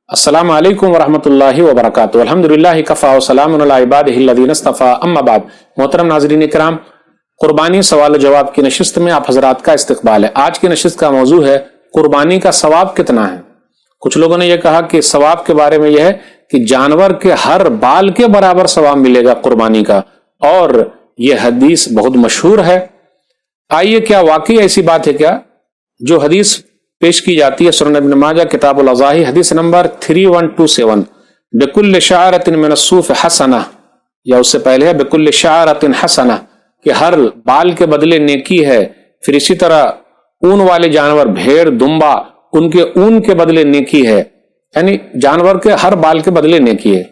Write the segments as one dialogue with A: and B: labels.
A: अस्सलामु अलैकुम वरहमतुल्लाहि वबरकातुहू। अल्हम्दुलिल्लाहि कफ़ा व सलामुन अला इबादिहिल्लज़ीना इस्तफ़ा, अम्मा बाद। मोहतरम नाज़रीन इकराम, कुर्बानी सवाल जवाब की नशिस्त में आप हजरात का इस्तकबाल है। आज की नशिस्त का मौजू है कुर्बानी का सवाब कितना है। कुछ लोगों ने यह कहा कि सवाब के बारे में यह है कि जानवर के हर बाल के बराबर सवाब मिलेगा कुर्बानी का, और यह हदीस बहुत मशहूर है। आइए, क्या वाकई ऐसी बात है क्या? जो हदीस पेश की जाती है सुनन इब्न माजा किताबुल अज़ाही हदीस नंबर 3127, बिकुल्ल शाअरतिन मिन अस्सूफ हसना, या उससे पहले है बिकुल्ल शाअरतिन हसना, कि हर बाल के बदले नेकी है। फिर इसी तरह ऊन वाले जानवर, भेड़, दुम्बा, उनके ऊन के बदले नेकी है, यानी जानवर के हर बाल के बदले नेकी है।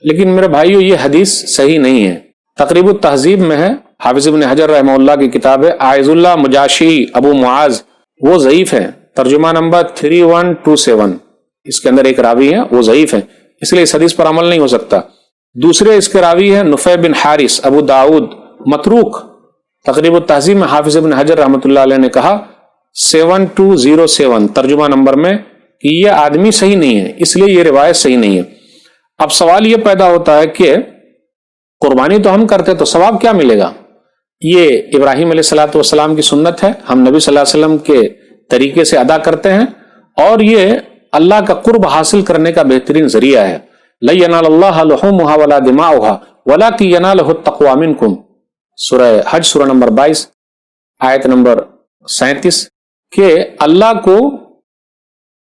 A: लेकिन मेरे भाइयों, ये हदीस सही नहीं है। तक़रीबुत तहज़ीब में है, हाफिज़ इब्न हजर रहमहुल्लाह की किताब है, आइजुल्लाह मुजाशी अबू मुआज, वो ज़ईफ है। तर्जुमा नंबर 3127, इसके अंदर एक रावी है, वो ज़ईफ है, इसलिए इस हदीस पर अमल नहीं हो सकता। दूसरे इसके रावी है नुफ़ै बिन हारिस अबू दाऊद, मतरूक। तक़रीबुत तहज़ीब में हाफिज़ इब्न हजर रहमतुल्लाह अलैह ने कहा 7207 तर्जुमा नंबर में कि यह आदमी सही नहीं है, इसलिए यह रिवायत सही नहीं है। अब सवाल यह पैदा होता है कि कुर्बानी तो हम करते तो सवाब क्या मिलेगा? ये इब्राहीम अलैहिस्सलातु वस्सलाम की सुन्नत है, हम नबी सल्लल्लाहु अलैहि वसल्लम के तरीके से अदा करते हैं, और ये अल्लाह का कुर्ब हासिल करने का बेहतरीन जरिया है। ला यनालुल्लाह लुहूमुहा वला दिमाउहा वलाकिन यनालुहु तक़वा मिनकुम, सूरह हज सूरह नंबर 22 आयत नंबर 37, के अल्लाह को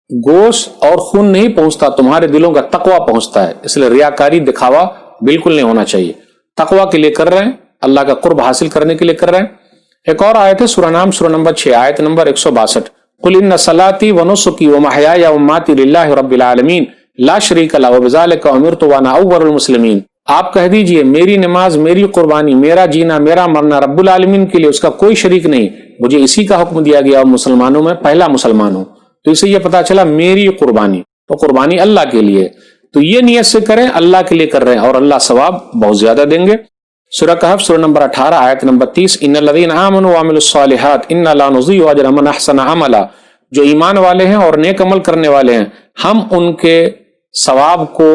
A: गोश्त और खून नहीं पहुंचता, तुम्हारे दिलों का तकवा पहुंचता है। इसलिए रियाकारी, दिखावा बिल्कुल नहीं होना चाहिए। तकवा के लिए कर रहे हैं, अल्लाह का कुर्ब हासिल करने के लिए कर रहे हैं। एक और आयत है सूरह नाम सूरह नंबर 6 आयत नंबर 162, कुल इन्ना सलाती व नुसुकी व महयाया व ममाती लिल्लाहि रब्बिल आलमीन ला शरीका लहु व बिज़ालिका उमिरतु व अना अव्वलुल मुस्लिमीन। आप कह दीजिए, मेरी नमाज, मेरी कुर्बानी, मेरा जीना, मेरा मरना रब्बुल आलमीन के लिए, उसका कोई शरीक नहीं, मुझे इसी का हुक्म दिया गया और मुसलमानों में पहला मुसलमान हूं। तो इसे यह पता चला मेरी कुर्बानी, तो कुर्बानी अल्लाह के लिए। तो ये नियत से करें, अल्लाह के लिए कर रहे हैं, और अल्लाह सवाब बहुत ज्यादा देंगे। सूरह कहफ सूरह नंबर 18 आयत नंबर 30, इन्नल्लज़ीना आमनू व अमिलुस्सालिहात इन्ना ला नुज़ीउ अजरा मन अहसना अमला, जो ईमान वाले हैं और नेक अमल करने वाले हैं, हम उनके सवाब को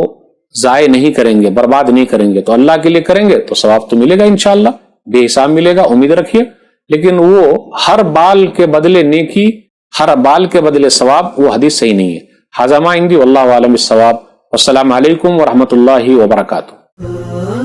A: जाय नहीं करेंगे, बर्बाद नहीं करेंगे। तो अल्लाह के लिए करेंगे तो सवाब तो मिलेगा इंशाअल्लाह, बेहिसाब मिलेगा, उम्मीद रखिए। लेकिन वो हर बाल के बदले नेकी, हर बाल के बदले सवाब, वो हदीस सही नहीं है। हाज़ा मा इंदी वल्लाहु आलम बिस्सवाब। अस्सलामु अलैकुम व रहमतुल्लाहि व बरकातुहू।